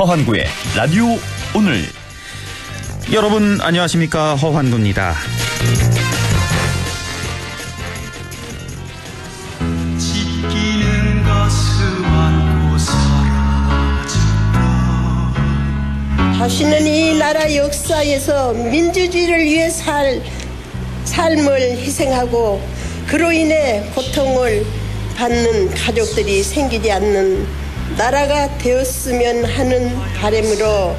허환구의 라디오 오늘. 여러분 안녕하십니까? 허환구입니다. 지키는 것을 안고 사라졌다. 다시는 이 나라 역사에서 민주주의를 위해 삶을 희생하고 그로 인해 고통을 받는 가족들이 생기지 않는 나라가 되었으면 하는 바람으로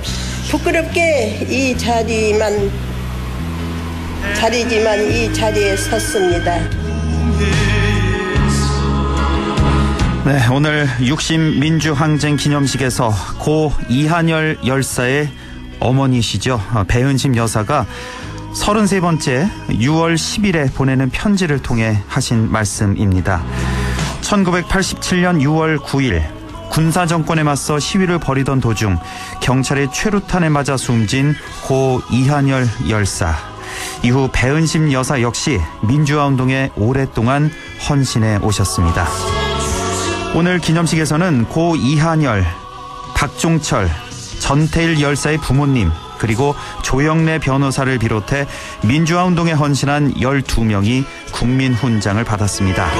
부끄럽게 이 자리지만 이 자리에 섰습니다. 네, 오늘 60 민주항쟁 기념식에서 고 이한열 열사의 어머니시죠. 배은심 여사가 33번째 6월 10일에 보내는 편지를 통해 하신 말씀입니다. 1987년 6월 9일 군사정권에 맞서 시위를 벌이던 도중 경찰의 최루탄에 맞아 숨진 고 이한열 열사. 이후 배은심 여사 역시 민주화운동에 오랫동안 헌신해 오셨습니다. 오늘 기념식에서는 고 이한열, 박종철, 전태일 열사의 부모님 그리고 조영래 변호사를 비롯해 민주화운동에 헌신한 12명이 국민훈장을 받았습니다.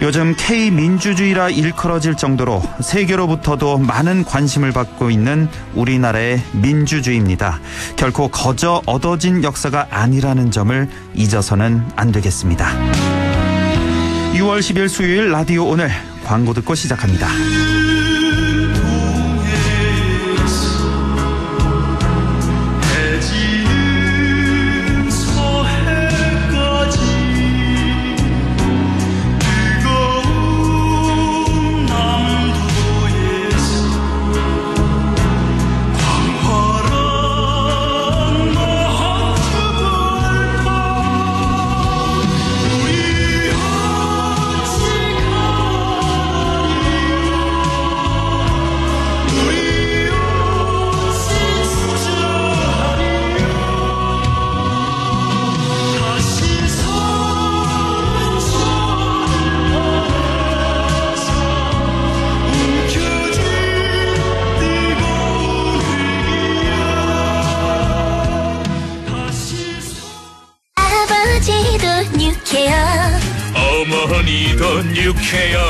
요즘 K민주주의라 일컬어질 정도로 세계로부터도 많은 관심을 받고 있는 우리나라의 민주주의입니다. 결코 거저 얻어진 역사가 아니라는 점을 잊어서는 안 되겠습니다. 6월 10일 수요일 라디오 오늘 광고 듣고 시작합니다. 어머니도 뉴케어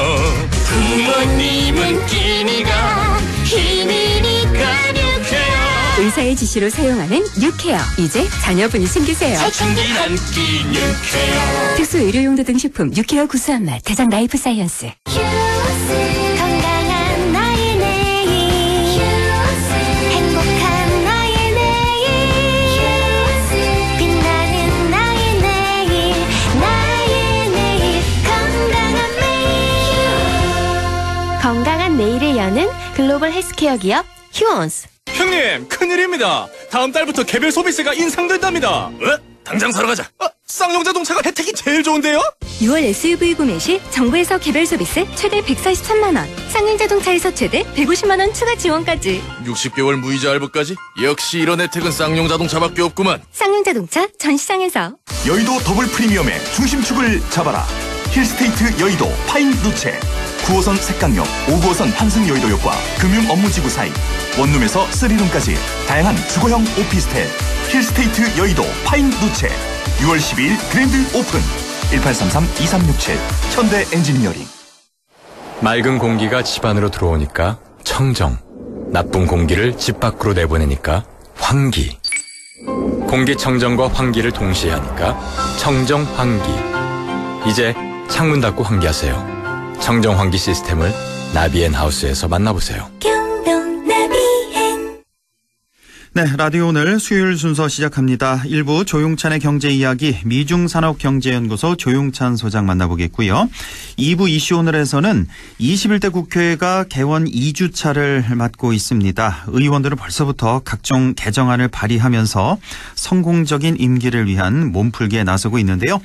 부모님은 끼니가 힘이니까 뉴케어. 의사의 지시로 사용하는 뉴케어. 이제 자녀분이 생기세요. 사춘기 남기 뉴케어. 특수 의료용도 등 식품 뉴케어 구수한 맛 대장 라이프 사이언스. 건강한 나의 내일 행복한 나의 내일 빛나는 나의 내일 건강한 매일 건강한 내일을 여는 글로벌 헬스케어 기업 휴원스. 형님, 큰일입니다. 다음 달부터 개별 소비세가 인상된답니다. 당장 사러 가자. 쌍용자동차가 혜택이 제일 좋은데요? 6월 SUV 구매 시 정부에서 개별 소비세 최대 143만 원, 쌍용자동차에서 최대 150만 원 추가 지원까지. 60개월 무이자 할부까지? 역시 이런 혜택은 쌍용자동차밖에 없구만. 쌍용자동차 전 시장에서. 여의도 더블 프리미엄의 중심축을 잡아라. 힐스테이트 여의도 파인 루체. 9호선 색강역, 5호선 환승여의도역과 금융 업무지구 사이, 원룸에서 3룸까지 다양한 주거형 오피스텔. 힐스테이트 여의도 파인 루체. 6월 12일 그랜드 오픈. 1833-2367 현대 엔지니어링. 맑은 공기가 집 안으로 들어오니까 청정, 나쁜 공기를 집 밖으로 내보내니까 환기. 공기청정과 환기를 동시에 하니까 청정환기. 이제 창문 닫고 환기하세요. 청정환기 시스템을 나비앤하우스에서 만나보세요. 네, 라디오 오늘 수요일 순서 시작합니다. 1부 조용찬의 경제 이야기 미중산업경제연구소 조용찬 소장 만나보겠고요. 2부 이슈 오늘에서는 21대 국회가 개원 2주차를 맞고 있습니다. 의원들은 벌써부터 각종 개정안을 발의하면서 성공적인 임기를 위한 몸풀기에 나서고 있는데요.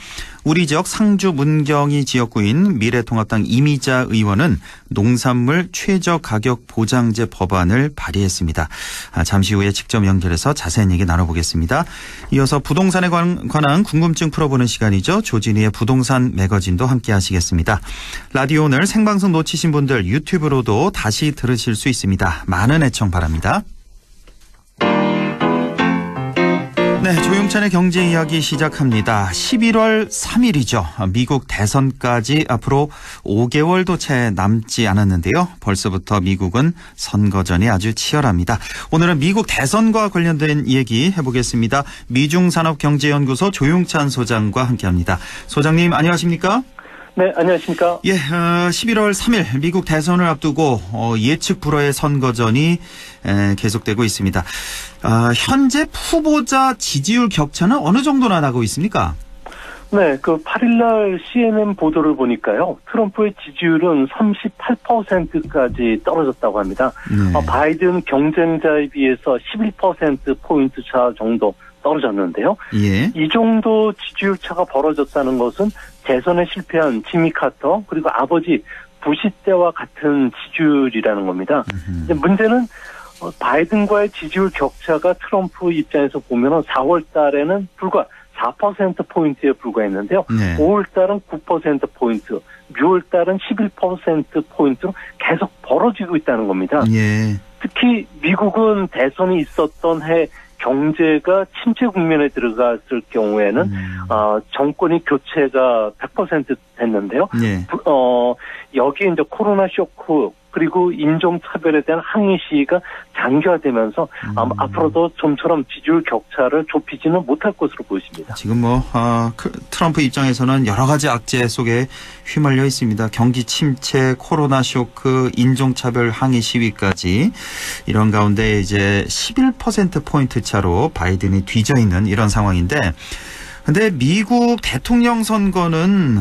우리 지역 상주 문경이 지역구인 미래통합당 이미자 의원은 농산물 최저 가격 보장제 법안을 발의했습니다. 잠시 후에 직접 연결해서 자세한 얘기 나눠보겠습니다. 이어서 부동산에 관한 궁금증 풀어보는 시간이죠. 조진희의 부동산 매거진도 함께 하시겠습니다. 라디오 오늘 생방송 놓치신 분들 유튜브로도 다시 들으실 수 있습니다. 많은 애청 바랍니다. 네, 조용찬의 경제 이야기 시작합니다. 11월 3일이죠. 미국 대선까지 앞으로 5개월도 채 남지 않았는데요. 벌써부터 미국은 선거전이 아주 치열합니다. 오늘은 미국 대선과 관련된 얘기 해보겠습니다. 미중산업경제연구소 조용찬 소장과 함께합니다. 소장님 안녕하십니까? 네, 안녕하십니까? 예, 11월 3일 미국 대선을 앞두고 예측 불허의 선거전이 계속되고 있습니다. 현재 후보자 지지율 격차는 어느 정도나 나고 있습니까? 네, 8일날 CNN 보도를 보니까요. 트럼프의 지지율은 38%까지 떨어졌다고 합니다. 바이든 경쟁자에 비해서 11%포인트 차 정도 떨어졌는데요. 예. 이 정도 지지율 차가 벌어졌다는 것은 대선에 실패한 지미 카터 그리고 아버지 부시 때와 같은 지지율이라는 겁니다. 근데 문제는 바이든과의 지지율 격차가 트럼프 입장에서 보면은 4월 달에는 불과 4%포인트에 불과했는데요. 네. 5월 달은 9%포인트, 6월 달은 11%포인트로 계속 벌어지고 있다는 겁니다. 예. 특히 미국은 대선이 있었던 해 경제가 침체 국면에 들어갔을 경우에는 정권이 교체가 100% 됐는데요. 예. 여기에 이제 코로나 쇼크 그리고 인종차별에 대한 항의 시위가 장기화되면서 앞으로도 좀처럼 지지율 격차를 좁히지는 못할 것으로 보입니다. 지금 트럼프 입장에서는 여러 가지 악재 속에 휘말려 있습니다. 경기 침체, 코로나 쇼크, 인종차별 항의 시위까지 이런 가운데 이제 11%포인트 차로 바이든이 뒤져 있는 이런 상황인데 근데 미국 대통령 선거는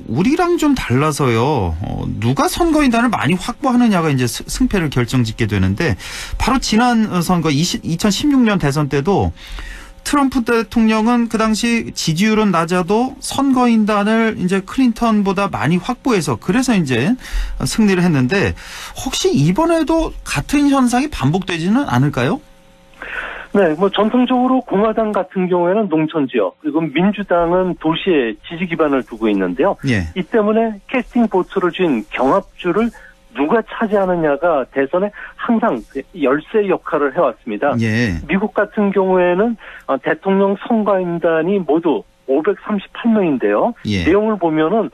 우리랑 좀 달라서요. 누가 선거인단을 많이 확보하느냐가 이제 승패를 결정짓게 되는데 바로 지난 선거 2016년 대선 때도 트럼프 대통령은 그 당시 지지율은 낮아도 선거인단을 이제 클린턴보다 많이 확보해서 그래서 이제 승리를 했는데 혹시 이번에도 같은 현상이 반복되지는 않을까요? 네, 전통적으로 공화당 같은 경우에는 농촌 지역, 그리고 민주당은 도시에 지지 기반을 두고 있는데요. 예. 이 때문에 캐스팅 보트를 쥔 경합주를 누가 차지하느냐가 대선에 항상 열쇠 역할을 해왔습니다. 예. 미국 같은 경우에는 대통령 선거인단이 모두 538명인데요. 예. 내용을 보면은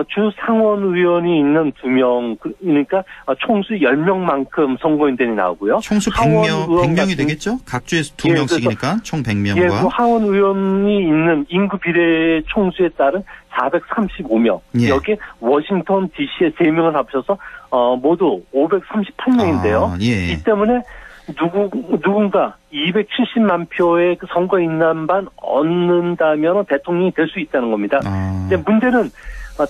주 상원 의원이 있는 2명, 그러니까 총수 10명만큼 선거인단이 나오고요. 총수 100명이 되겠죠? 각 주에 2명씩이니까 총 100명과. 예, 하원 의원이 있는 인구 비례 총수에 따른 435명. 예. 여기에 워싱턴 DC에 3명을 합쳐서 모두 538명인데요. 예. 이 때문에 누군가 270만 표의 선거인단만 얻는다면 대통령이 될 수 있다는 겁니다. 근데 문제는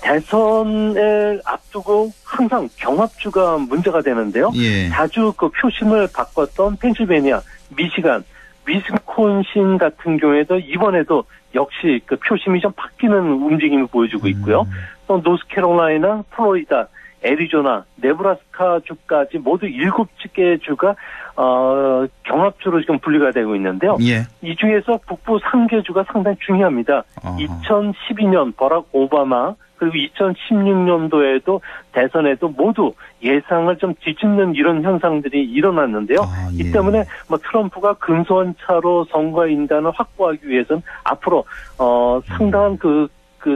대선을 앞두고 항상 경합주가 문제가 되는데요. 예. 자주 표심을 바꿨던 펜실베니아, 미시간, 위스콘신 같은 경우에도 이번에도 역시 표심이 좀 바뀌는 움직임을 보여주고 있고요. 또 노스캐롤라이나, 플로리다, 애리조나, 네브라스카 주까지 모두 7개 주가 경합주로 지금 분리가 되고 있는데요. 예. 이 중에서 북부 3개 주가 상당히 중요합니다. 2012년 버락 오바마 그리고 2016년도에도 대선에도 모두 예상을 좀 뒤집는 이런 현상들이 일어났는데요. 예. 이 때문에 트럼프가 근소한 차로 선거인단을 확보하기 위해서는 앞으로 상당한 그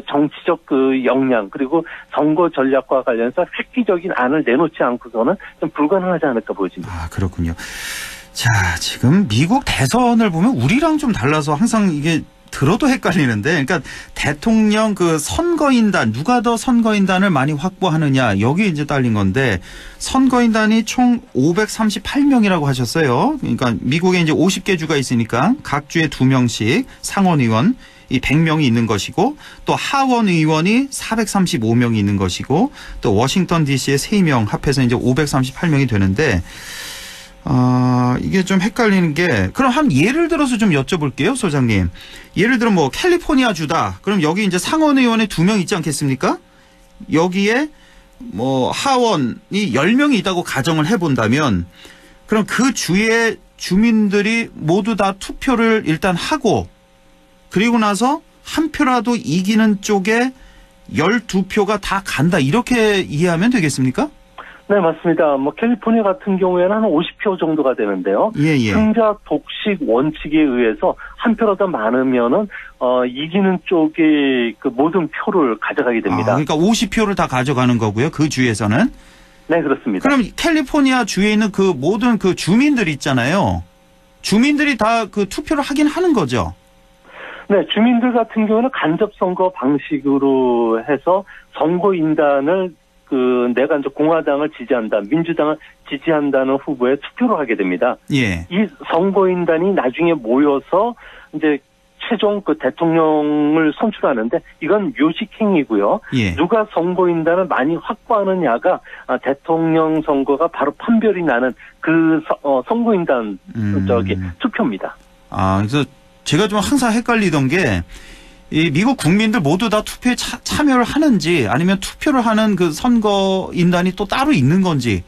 정치적 역량 그리고 선거 전략과 관련해서 획기적인 안을 내놓지 않고서는 좀 불가능하지 않을까 보여집니다. 그렇군요. 자, 지금 미국 대선을 보면 우리랑 좀 달라서 항상 이게 들어도 헷갈리는데, 그러니까 대통령 선거인단, 누가 더 선거인단을 많이 확보하느냐, 여기 이제 딸린 건데, 선거인단이 총 538명이라고 하셨어요. 그러니까 미국에 이제 50개 주가 있으니까 각 주에 2명씩 상원의원, 이 100명이 있는 것이고, 또 하원 의원이 435명이 있는 것이고, 또 워싱턴 DC에 3명 합해서 이제 538명이 되는데, 이게 좀 헷갈리는 게, 그럼 한 예를 들어서 좀 여쭤볼게요, 소장님. 예를 들어 뭐 캘리포니아 주다. 그럼 여기 이제 상원 의원에 2명 있지 않겠습니까? 여기에 뭐 하원이 10명이 있다고 가정을 해본다면, 그럼 그 주의 주민들이 모두 다 투표를 일단 하고, 그리고 나서 한 표라도 이기는 쪽에 12표가 다 간다. 이렇게 이해하면 되겠습니까? 네, 맞습니다. 뭐 캘리포니아 같은 경우에는 한 50표 정도가 되는데요. 예. 승자 독식 원칙에 의해서 한 표라도 많으면은 이기는 쪽이 그 모든 표를 가져가게 됩니다. 그러니까 50표를 다 가져가는 거고요. 그 주에서는. 네, 그렇습니다. 그럼 캘리포니아 주에 있는 그 모든 그 주민들 있잖아요. 주민들이 다 그 투표를 하긴 하는 거죠. 네, 주민들 같은 경우는 간접선거 방식으로 해서 선거인단을 내가 이제 공화당을 지지한다, 민주당을 지지한다는 후보에 투표를 하게 됩니다. 예. 이 선거인단이 나중에 모여서 이제 최종 그 대통령을 선출하는데 이건 묘식행위고요. 예. 누가 선거인단을 많이 확보하느냐가 대통령 선거가 바로 판별이 나는 그 선거인단 투표입니다. 그래서 제가 좀 항상 헷갈리던 게, 이 미국 국민들 모두 다 투표에 참여를 하는지, 아니면 투표를 하는 그 선거인단이 또 따로 있는 건지,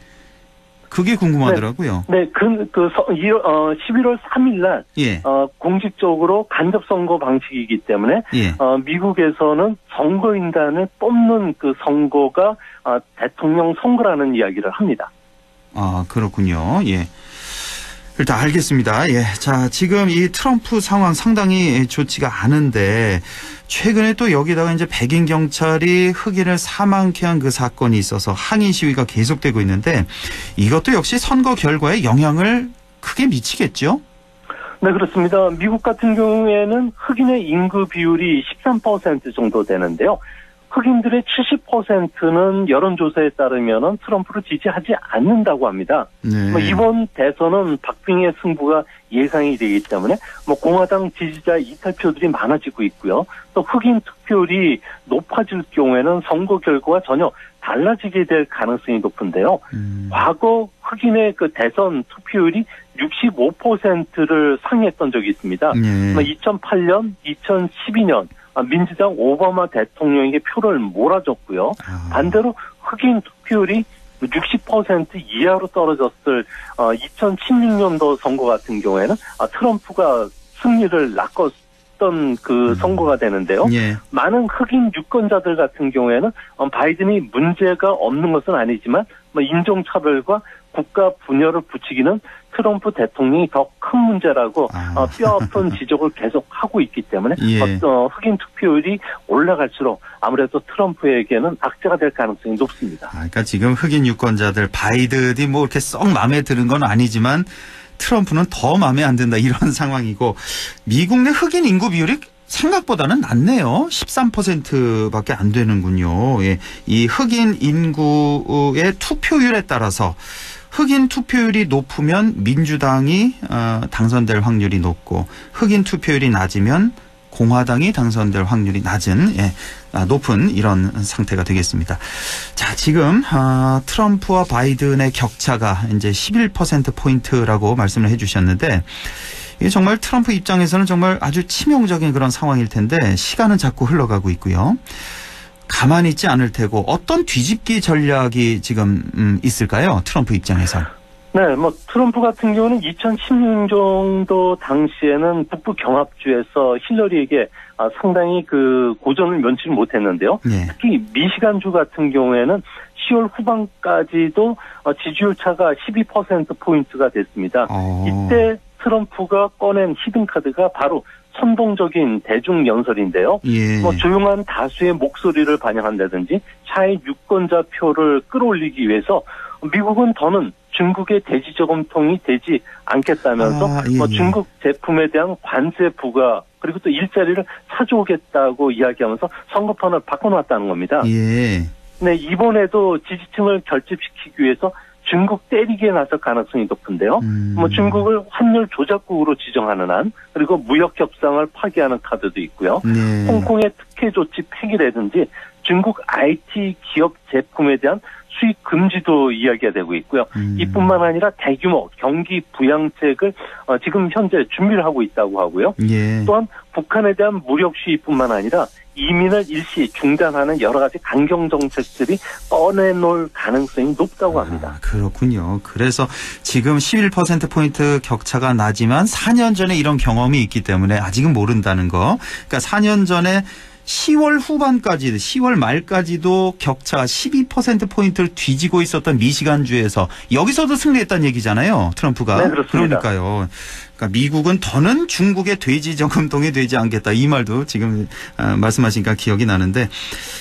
그게 궁금하더라고요. 네, 11월 3일 날, 예. 공식적으로 간접선거 방식이기 때문에, 예. 미국에서는 선거인단을 뽑는 그 선거가 대통령 선거라는 이야기를 합니다. 그렇군요. 예. 일단 알겠습니다. 예. 자, 지금 이 트럼프 상황 상당히 좋지가 않은데, 최근에 또 여기다가 이제 백인 경찰이 흑인을 사망케 한 그 사건이 있어서 항의 시위가 계속되고 있는데, 이것도 역시 선거 결과에 영향을 크게 미치겠죠? 네, 그렇습니다. 미국 같은 경우에는 흑인의 인구 비율이 13% 정도 되는데요. 흑인들의 70%는 여론조사에 따르면 트럼프를 지지하지 않는다고 합니다. 네. 이번 대선은 박빙의 승부가 예상이 되기 때문에 공화당 지지자 이탈표들이 많아지고 있고요. 또 흑인 투표율이 높아질 경우에는 선거 결과가 전혀 달라지게 될 가능성이 높은데요. 과거 흑인의 그 대선 투표율이 65%를 상회했던 적이 있습니다. 2008년, 2012년 민주당 오바마 대통령에게 표를 몰아줬고요. 반대로 흑인 투표율이 60% 이하로 떨어졌을 2016년도 선거 같은 경우에는 트럼프가 승리를 낚았던 그 선거가 되는데요. 예. 많은 흑인 유권자들 같은 경우에는 바이든이 문제가 없는 것은 아니지만 인종차별과 국가 분열을 부추기는 트럼프 대통령이 더 큰 문제라고 뼈아픈 지적을 계속 하고 있기 때문에 예. 흑인 투표율이 올라갈수록 아무래도 트럼프에게는 악재가 될 가능성이 높습니다. 그러니까 지금 흑인 유권자들 바이든이 뭐 이렇게 썩 마음에 드는 건 아니지만 트럼프는 더 마음에 안 든다 이런 상황이고, 미국 내 흑인 인구 비율이 생각보다는 낮네요. 13%밖에 안 되는군요. 예. 이 흑인 인구의 투표율에 따라서 흑인 투표율이 높으면 민주당이 당선될 확률이 높고, 흑인 투표율이 낮으면 공화당이 당선될 확률이 높은 이런 상태가 되겠습니다. 자, 지금 트럼프와 바이든의 격차가 이제 11%포인트라고 말씀을 해주셨는데, 이게 정말 트럼프 입장에서는 정말 아주 치명적인 그런 상황일 텐데, 시간은 자꾸 흘러가고 있고요. 가만히 있지 않을 테고, 어떤 뒤집기 전략이 지금 있을까요? 트럼프 입장에서. 네, 트럼프 같은 경우는 2016년도 당시에는 북부 경합주에서 힐러리에게 상당히 그 고전을 면치 못했는데요. 네. 특히 미시간주 같은 경우에는 10월 후반까지도 지지율 차가 12%포인트가 됐습니다. 이때 트럼프가 꺼낸 히든카드가 바로 선동적인 대중연설인데요. 예. 조용한 다수의 목소리를 반영한다든지 차의 유권자 표를 끌어올리기 위해서 미국은 더는 중국의 대지 저금통이 되지 않겠다면서 중국 제품에 대한 관세 부과, 그리고 또 일자리를 사줘오겠다고 이야기하면서 선거판을 바꿔놨다는 겁니다. 예. 네, 이번에도 지지층을 결집시키기 위해서 중국 때리기에 나설 가능성이 높은데요. 중국을 환율 조작국으로 지정하는 한, 그리고 무역 협상을 파기하는 카드도 있고요. 네. 홍콩의 특혜 조치 폐기라든지 중국 IT 기업 제품에 대한 수입 금지도 이야기가 되고 있고요. 이뿐만 아니라 대규모 경기 부양책을 지금 현재 준비를 하고 있다고 하고요. 예. 또한 북한에 대한 무력 시위뿐만 아니라 이민을 일시 중단하는 여러 가지 강경 정책들이 꺼내놓을 가능성이 높다고 합니다. 그렇군요. 그래서 지금 11%포인트 격차가 나지만 4년 전에 이런 경험이 있기 때문에 아직은 모른다는 거. 그러니까 4년 전에 10월 후반까지, 10월 말까지도 격차가 12%포인트를 뒤지고 있었던 미시간주에서 여기서도 승리했다는 얘기잖아요. 트럼프가. 네, 그렇습니다. 그러니까요. 그러니까 미국은 더는 중국의 돼지 저금통이 되지 않겠다. 이 말도 지금 말씀하시니까 기억이 나는데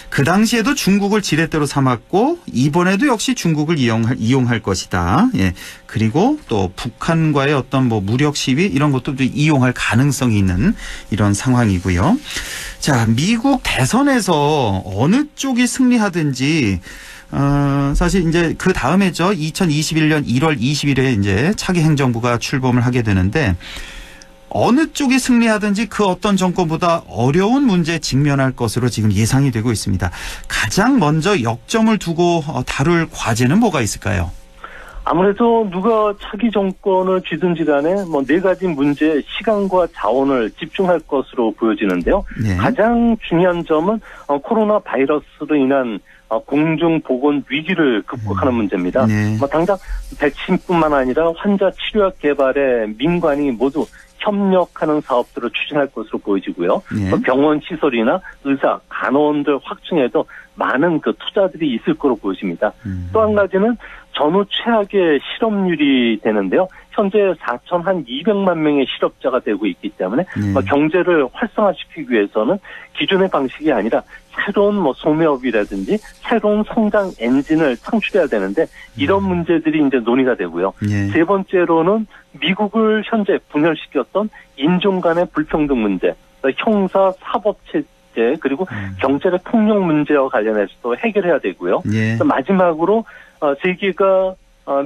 그 당시에도 중국을 지렛대로 삼았고 이번에도 역시 중국을 이용할 것이다. 예. 그리고 또 북한과의 어떤 뭐 무력 시위 이런 것도 이용할 가능성이 있는 이런 상황이고요. 자, 미국 대선에서 어느 쪽이 승리하든지 사실 이제 그 다음에죠. 2021년 1월 20일에 이제 차기 행정부가 출범을 하게 되는데 어느 쪽이 승리하든지 그 어떤 정권보다 어려운 문제에 직면할 것으로 지금 예상이 되고 있습니다. 가장 먼저 역점을 두고 다룰 과제는 뭐가 있을까요? 아무래도 누가 차기 정권을 쥐든지 간에 뭐 네 가지 문제에 시간과 자원을 집중할 것으로 보여지는데요. 네. 가장 중요한 점은 코로나 바이러스로 인한 공중보건 위기를 극복하는 문제입니다. 네. 뭐 당장 백신뿐만 아니라 환자 치료약 개발에 민관이 모두 협력하는 사업들을 추진할 것으로 보여지고요. 네. 병원 시설이나 의사, 간호원들 확충에도 많은 그 투자들이 있을 거로 보여집니다. 또 한 가지는 전후 최악의 실업률이 되는데요. 현재 4,200만 명의 실업자가 되고 있기 때문에 경제를 활성화시키기 위해서는 기존의 방식이 아니라 새로운 소매업이라든지 새로운 성장 엔진을 창출해야 되는데 이런 문제들이 이제 논의가 되고요. 세 번째로는 미국을 현재 분열시켰던 인종 간의 불평등 문제, 형사 사법 체제 그리고 경제적 폭력 문제와 관련해서도 해결해야 되고요. 마지막으로 세계가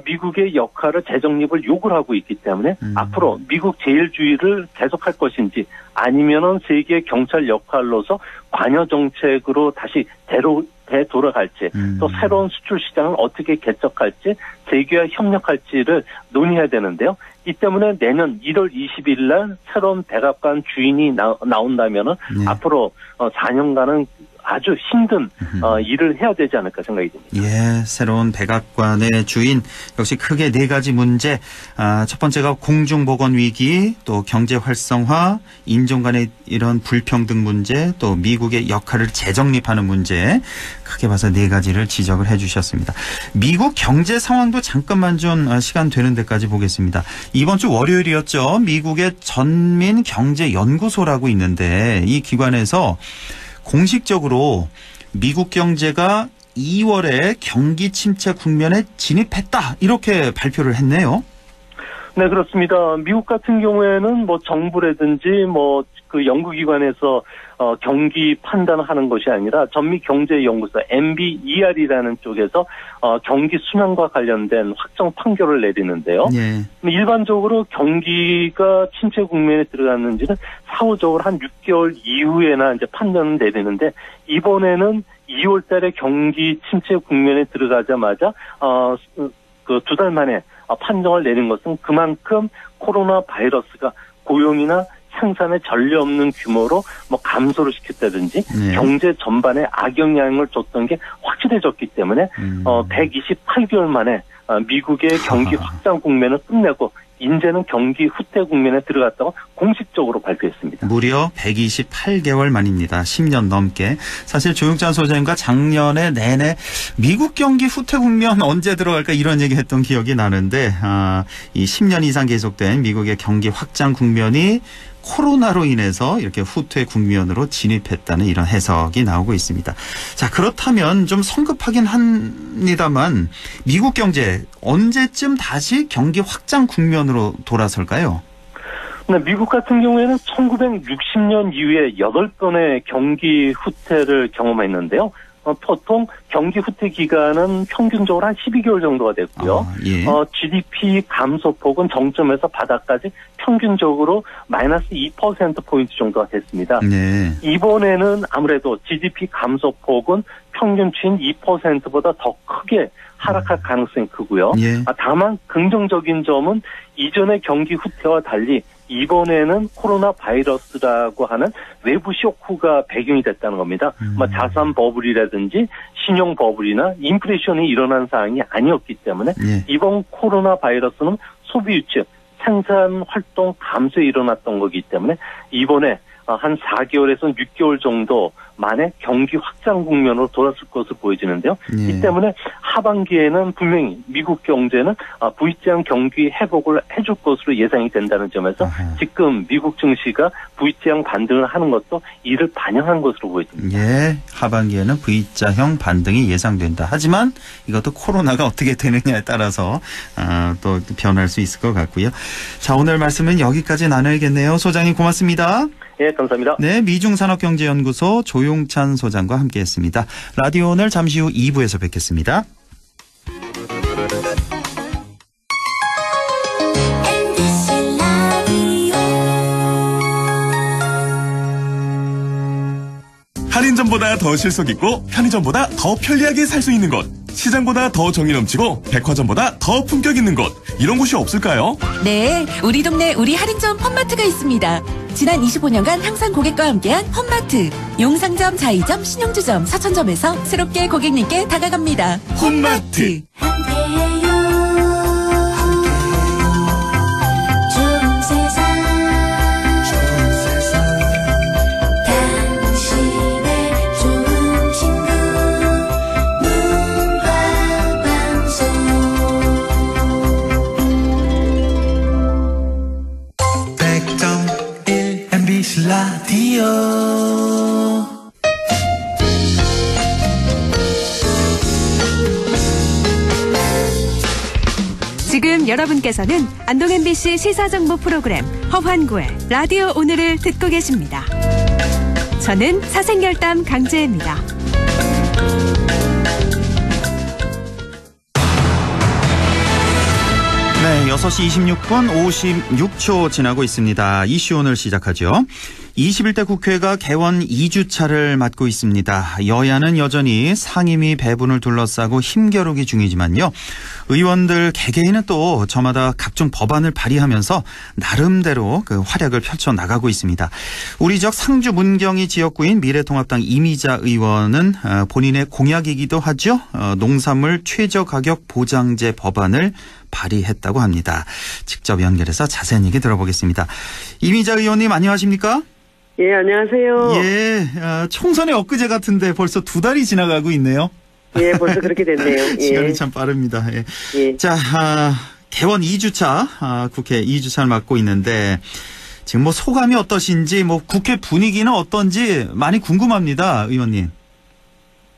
미국의 역할을 재정립을 요구를 하고 있기 때문에 앞으로 미국 제일주의를 계속할 것인지 아니면은 세계 경찰 역할로서 관여 정책으로 다시 되돌아갈지 또 새로운 수출 시장을 어떻게 개척할지 세계와 협력할지를 논의해야 되는데요. 이 때문에 내년 1월 20일 날 새로운 백악관 주인이 나온다면은 앞으로 4년간은 아주 힘든 일을 해야 되지 않을까 생각이 듭니다. 예, 새로운 백악관의 주인 역시 크게 네 가지 문제. 첫 번째가 공중보건 위기, 또 경제 활성화, 인종 간의 이런 불평등 문제, 또 미국의 역할을 재정립하는 문제. 크게 봐서 네 가지를 지적을 해 주셨습니다. 미국 경제 상황도 잠깐만 좀 시간 되는 데까지 보겠습니다. 이번 주 월요일이었죠. 미국의 전민경제연구소라고 있는데 이 기관에서 공식적으로 미국 경제가 2월에 경기 침체 국면에 진입했다 이렇게 발표를 했네요. 네, 그렇습니다. 미국 같은 경우에는 정부라든지 그 연구기관에서 경기 판단을 하는 것이 아니라 전미경제연구소 MBER이라는 쪽에서 경기 순환과 관련된 확정 판결을 내리는데요. 네. 일반적으로 경기가 침체 국면에 들어갔는지는 사후적으로 한 6개월 이후에나 이제 판단을 내리는데 이번에는 2월 달에 경기 침체 국면에 들어가자마자 그 2달 만에 판정을 내린 것은 그만큼 코로나 바이러스가 고용이나 생산에 전례 없는 규모로 감소를 시켰다든지 경제 전반에 악영향을 줬던 게 확실해졌기 때문에 128개월 만에 미국의 경기 확장 국면을 끝내고 이제는 경기 후퇴 국면에 들어갔다고 공식적으로 발표했습니다. 무려 128개월 만입니다. 10년 넘게. 사실 조용찬 소장님과 작년에 내내 미국 경기 후퇴 국면 언제 들어갈까 이런 얘기했던 기억이 나는데 이 10년 이상 계속된 미국의 경기 확장 국면이 코로나로 인해서 이렇게 후퇴 국면으로 진입했다는 이런 해석이 나오고 있습니다. 자, 그렇다면 좀 성급하긴 합니다만 미국 경제 언제쯤 다시 경기 확장 국면으로 돌아설까요? 네, 미국 같은 경우에는 1960년 이후에 8번의 경기 후퇴를 경험했는데요. 보통 경기 후퇴 기간은 평균적으로 한 12개월 정도가 됐고요. 예. GDP 감소폭은 정점에서 바닥까지 평균적으로 마이너스 2%포인트 정도가 됐습니다. 네. 이번에는 아무래도 GDP 감소폭은 평균치인 2%보다 더 크게 하락할 가능성이 크고요. 예. 다만 긍정적인 점은 이전의 경기 후퇴와 달리 이번에는 코로나 바이러스라고 하는 외부 쇼크가 배경이 됐다는 겁니다. 자산 버블이라든지 신용 버블이나 인플레이션이 일어난 사항이 아니었기 때문에 예. 이번 코로나 바이러스는 소비 유치, 생산 활동 감소에 일어났던 거기 때문에 이번에 한 4개월에서 6개월 정도 만에 경기 확장 국면으로 돌았을 것으로 보여지는데요. 예. 이 때문에 하반기에는 분명히 미국 경제는 V자형 경기 회복을 해줄 것으로 예상이 된다는 점에서 지금 미국 증시가 V자형 반등을 하는 것도 이를 반영한 것으로 보여집니다. 예, 하반기에는 V자형 반등이 예상된다. 하지만 이것도 코로나가 어떻게 되느냐에 따라서 또 변할 수 있을 것 같고요. 자, 오늘 말씀은 여기까지 나눠야겠네요. 소장님 고맙습니다. 예, 감사합니다. 네, 미중산업경제연구소 조용찬 소장과 함께했습니다. 라디오 오늘 잠시 후 2부에서 뵙겠습니다. 할인점보다 더 실속 있고 편의점보다 더 편리하게 살 수 있는 곳. 시장보다 더 정이 넘치고 백화점보다 더 품격 있는 곳. 이런 곳이 없을까요? 네, 우리 동네 우리 할인점 펀마트가 있습니다. 지난 25년간 항상 고객과 함께한 펀마트. 용상점, 자이점, 신용주점, 사천점에서 새롭게 고객님께 다가갑니다. 펀마트. 라디오 지금 여러분께서는 안동 MBC 시사정보 프로그램 허환구의 라디오 오늘을 듣고 계십니다. 저는 사생결담 강재입니다. 네, 6시 26분 56초 지나고 있습니다. 이슈 오늘 시작하죠. 21대 국회가 개원 2주차를 맞고 있습니다. 여야는 여전히 상임위 배분을 둘러싸고 힘겨루기 중이지만요. 의원들 개개인은 또 저마다 각종 법안을 발의하면서 나름대로 그 활약을 펼쳐나가고 있습니다. 우리 지역 상주 문경이 지역구인 미래통합당 이미자 의원은 본인의 공약이기도 하죠. 농산물 최저가격 보장제 법안을 발의했다고 합니다. 직접 연결해서 자세한 얘기 들어보겠습니다. 이미자 의원님 안녕하십니까? 예, 안녕하세요. 예, 총선이 엊그제 같은데 벌써 2달이 지나가고 있네요. 예, 벌써 그렇게 됐네요. 예. 시간이 참 빠릅니다. 예. 예. 자, 개원 2주차, 국회 2주차를 맡고 있는데 지금 뭐 소감이 어떠신지, 뭐 국회 분위기는 어떤지 많이 궁금합니다, 의원님.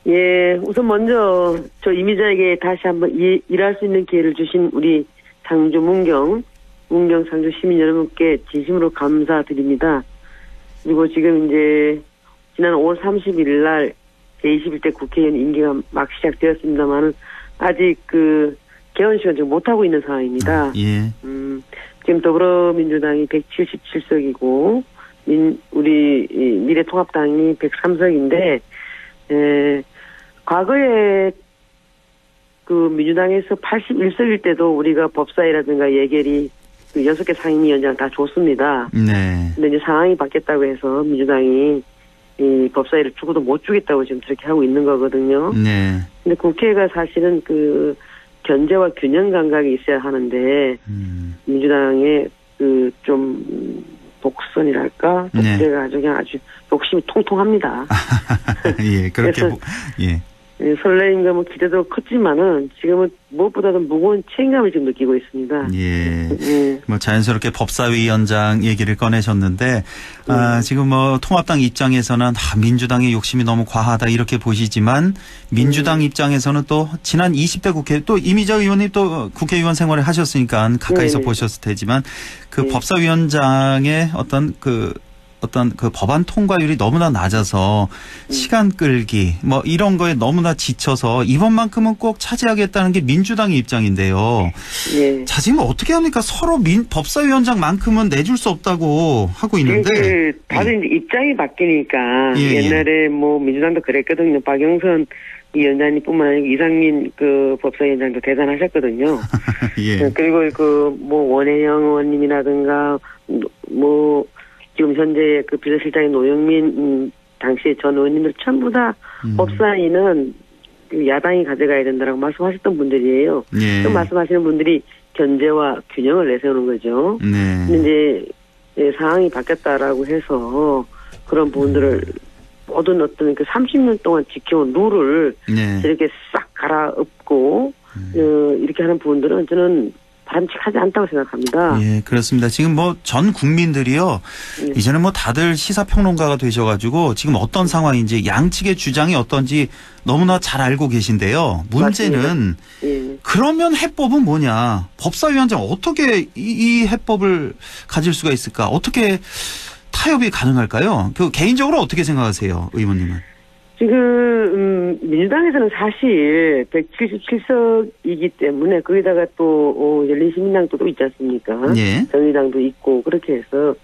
예, 우선 먼저 저 이미자에게 다시 한번 일할 수 있는 기회를 주신 우리 상주 문경 상주 시민 여러분께 진심으로 감사드립니다. 그리고 지금 이제 지난 5월 31일 날 제21대 국회의원 임기가 막 시작되었습니다만은 아직 그 개원 시간 지금 못하고 있는 상황입니다. 예. 지금 더불어민주당이 177석이고 우리 미래통합당이 103석인데 과거에 그 민주당에서 81석일 때도 우리가 법사위라든가 예결위 그 6개 상임위원장 다 줬습니다. 네. 근데 이제 상황이 바뀌었다고 해서 민주당이 이 법사위를 주고도 못 주겠다고 지금 저렇게 하고 있는 거거든요. 네. 근데 국회가 사실은 그 견제와 균형 감각이 있어야 하는데 민주당의 그 좀 독선이랄까 독재가 아주 그냥 아주 욕심이 통통합니다. 예, 그렇게 예. 설레임과 뭐 기대도 컸지만은 지금은 무엇보다도 무거운 책임감을 지금 느끼고 있습니다. 예. 뭐 자연스럽게 법사위원장 얘기를 꺼내셨는데 지금 뭐 통합당 입장에서는 민주당의 욕심이 너무 과하다 이렇게 보시지만 민주당 입장에서는 또 지난 20대 국회 또 이미자 의원님 또 국회의원 생활을 하셨으니까 가까이서 보셨을 테지만 그 법사위원장의 어떤 그 어떤 그 법안 통과율이 너무나 낮아서 시간 끌기 뭐 이런 거에 너무나 지쳐서 이번만큼은 꼭 차지하겠다는 게 민주당의 입장인데요. 예. 자, 지금 어떻게 합니까? 서로 법사위원장만큼은 내줄 수 없다고 하고 있는데. 다들 이제 입장이 바뀌니까 예, 옛날에 뭐 민주당도 그랬거든요. 박영선 위원장님뿐만 아니고 이상민 그 법사위원장도 대단하셨거든요. 예. 그리고 그 뭐 원혜영 의원님이라든가 뭐 지금 현재 그 비서실장의 노영민 당시 전 의원님들 전부 다 법사위는 그 야당이 가져가야 된다라고 말씀하셨던 분들이에요. 예. 그 말씀하시는 분들이 견제와 균형을 내세우는 거죠. 네. 근데 이제 상황이 바뀌었다라고 해서 그런 부분들을 모든 어떤 그 30년 동안 지켜온 룰을 네. 이렇게 싹 갈아엎고 이렇게 하는 부분들은 저는 바람직하지 않다고 생각합니다. 예, 그렇습니다. 지금 뭐 전 국민들이요. 이제는 뭐 다들 시사평론가가 되셔가지고 지금 어떤 상황인지 양측의 주장이 어떤지 너무나 잘 알고 계신데요. 문제는 예. 그러면 해법은 뭐냐. 법사위원장 어떻게 이 해법을 가질 수가 있을까. 어떻게 타협이 가능할까요? 그 개인적으로 어떻게 생각하세요, 의원님은? 지금 민주당에서는 사실 177석이기 때문에 거기다가 또 열린시민당도 또 있지 않습니까? 예. 정의당도 있고 그렇게 해서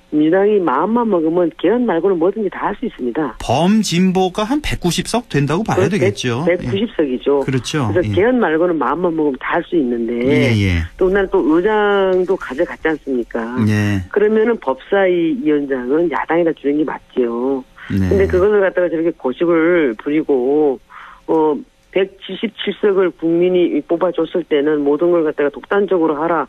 민주당이 마음만 먹으면 개헌 말고는 뭐든지 다 할 수 있습니다. 범진보가 한 190석 된다고 봐야 되겠죠. 190석이죠. 그렇죠. 그래서 예. 개헌 말고는 마음만 먹으면 다 할 수 있는데 예. 또 우리나라 또 의장도 가져갔지 않습니까? 예. 그러면은 법사위 위원장은 야당에다 주는 게 맞지요. 네. 근데 그것을 갖다가 저렇게 고집을 부리고 177석을 국민이 뽑아줬을 때는 모든 걸 갖다가 독단적으로 하라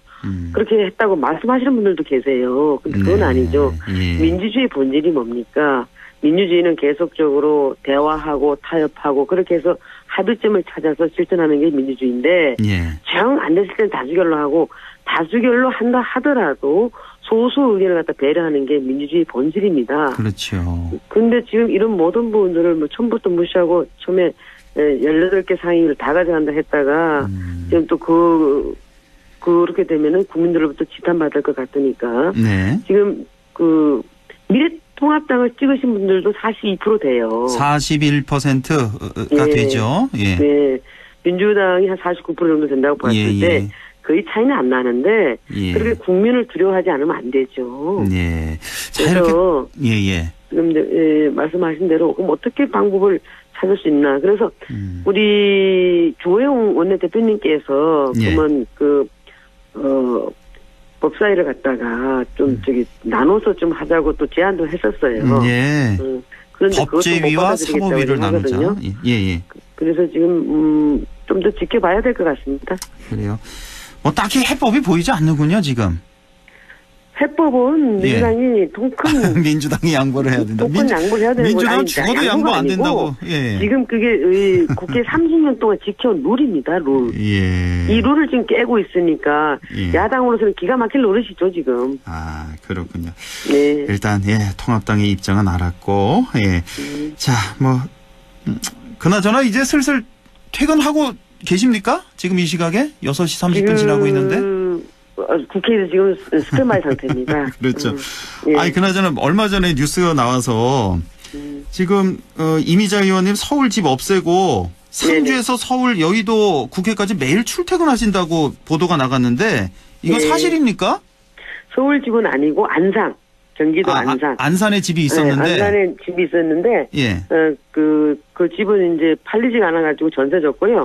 그렇게 했다고 말씀하시는 분들도 계세요. 근데 그건 네. 아니죠. 예. 민주주의 본질이 뭡니까? 민주주의는 계속적으로 대화하고 타협하고 그렇게 해서 합의점을 찾아서 실천하는 게 민주주의인데 예. 정 안 됐을 때는 다수결로 하고 다수결로 한다 하더라도 소수 의견을 갖다 배려하는 게 민주주의 본질입니다. 그렇죠. 근데 지금 이런 모든 부분들을 뭐 처음부터 무시하고 처음에 18개 상임위를 다 가져간다 했다가 지금 또 그렇게 되면은 국민들로부터 지탄받을 것 같으니까 네. 지금 그 미래통합당을 찍으신 분들도 42% 돼요. 41%가 예. 되죠. 예. 네. 민주당이 한 49% 정도 된다고 봤을 예, 때 예. 거의 차이는 안 나는데 예. 그렇게 국민을 두려워하지 않으면 안 되죠. 예. 자, 그래서 이렇게 예. 지금 이제 말씀하신 대로 그럼 어떻게 방법을 찾을 수 있나? 그래서 우리 주호영 원내대표님께서 예. 그러면 법사위를 갖다가 좀 나눠서 좀 하자고 또 제안도 했었어요. 예. 그런데 법제위와 사법위를 나누자. 예. 그래서 지금 좀 더 지켜봐야 될 것 같습니다. 그래요. 뭐 딱히 해법이 보이지 않는군요, 지금. 해법은 민주당이 통큰 민주당이 양보를 해야 된다. 통큰 양보를 해야 되는 민주당은 아니, 죽어도 양보 안 된다고. 예. 지금 그게 국회 30년 동안 지켜온 룰입니다. 룰. 예. 이 룰을 지금 깨고 있으니까 야당으로서는 기가 막힐 노릇이죠 지금. 아 그렇군요. 네. 일단 통합당의 입장은 알았고 자 뭐 그나저나 이제 슬슬 퇴근하고 계십니까? 지금 이 시각에 6시 30분 지나고 있는데. 국회에서 지금 스탠바이 상태입니다. 그렇죠. 아니 그나저나 얼마 전에 뉴스가 나와서 지금 이미자 의원님 서울 집 없애고 상주에서 서울 여의도 국회까지 매일 출퇴근하신다고 보도가 나갔는데 이거 사실입니까? 서울 집은 아니고 안산. 경기도 안산. 안산에 집이 있었는데. 안산에 집이 있었는데. 예. 그 집은 이제 팔리지가 않아가지고 전세 줬고요.